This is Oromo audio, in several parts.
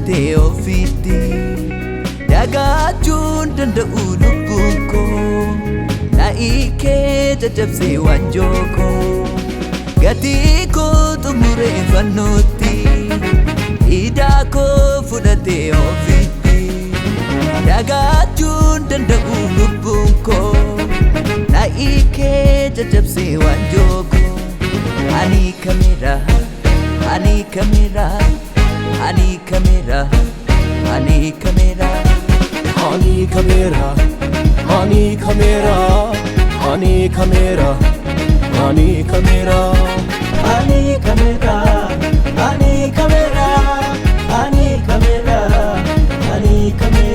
fudhatee ofiitti dagaachuun danda'u lubbuun koo na hiikee jajjabsee waanjoo koo gatii koo xumuree fannootti idaa koo fudhatee ofiitti dagaachuun danda'u lubbuun koo na hiikee jajjabsee waanjoo koo ani kamera ani kamera ani kamera ani kamera ani kamera ani kamera ani kamera ani kamera ani kamera ani kamera ani kamera ani kamera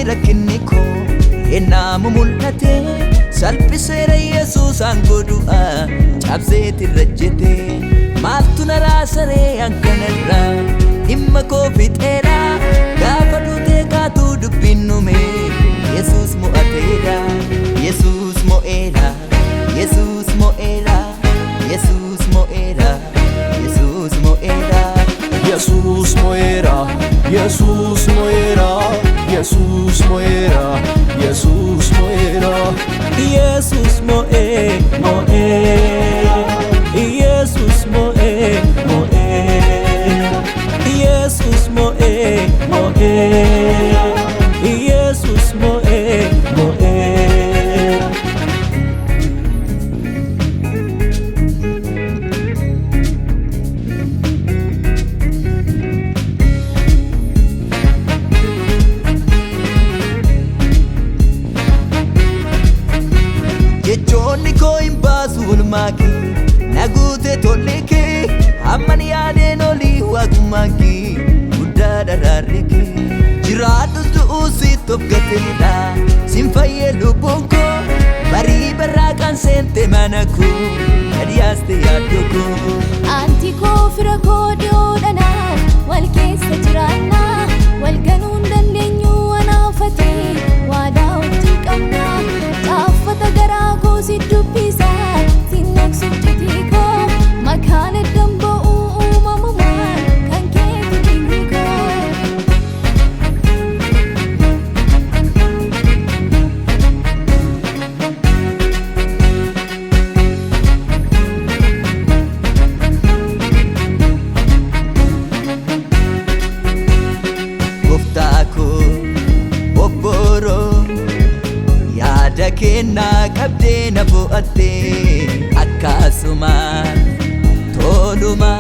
rakkinni koo ennaamu mul'ate salphiseera Yesuusaan godhu'a cabseeti rajjete maaltu na raasaree hankanarraa dhimma koo fixeera gaafa duutee kaatuu dubbiin nume Yesuus mo'ateera Yesuus mo'eera Yesuus mo'eera Yesuus mo'eera Yesuus mo'eera Jesus moera Jesus moera Jesus moera Jesus moera Jesus moe moe Jesus moe moe Jesus moe moe Jesus moe moe jechoonni koo hin baasu walumaa kee na guute tolli kee hamman yaadeen olii waaqummaa kee guddaa daraarri kee jiraadhus du'uu sitti of gateedha sin fayyee lubbuun koo barii barraaqaan seente mana koo gadi yaaste yaaddoo koo anti koo fira koo dhiyoodhanaaf wal keessa jiraannaa wal ganuun dandeenyu wanaafatee waadaa wajjin qabnaa caaffata garaa koo si dubbisaa sin naqsuuf jitii koo makaan eddan ba'uu uumamumaan kan keetu dinni koo gooftaa koo obboroo yaada kennaa qabdee na bo'attee akkasuma toluma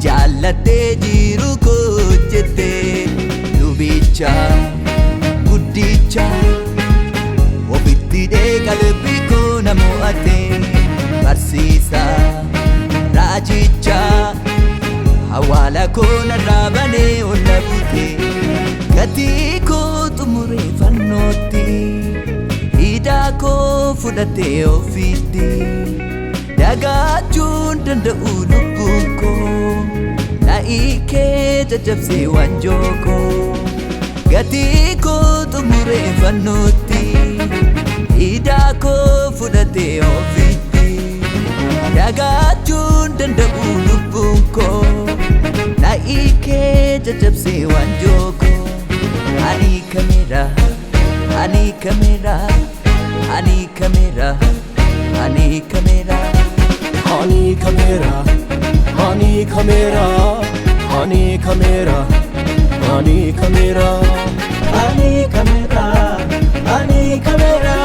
jaallattee jiru koo jettee lubicha guddicha ofitti qalbii koo na mo'attee barsiisaa raajicha hawaala koo narraa banee ol na buutee gatii koo xumuree fannootti idaa koo fudhatee ofiitti dagaachuun danda'u lubbuun koo na hiikee jajjabsee waanjoo koo gatii koo xumuree fannootti idaa koo fudhatee ofiitti dagaachuun danda'u lubbuun koo na hiikee jajjabsee waanjoo koo ani kamera ani kamera ani kamera ani kamera ani kamera ani kamera ani kamera ani kamera ani kamera ani kamera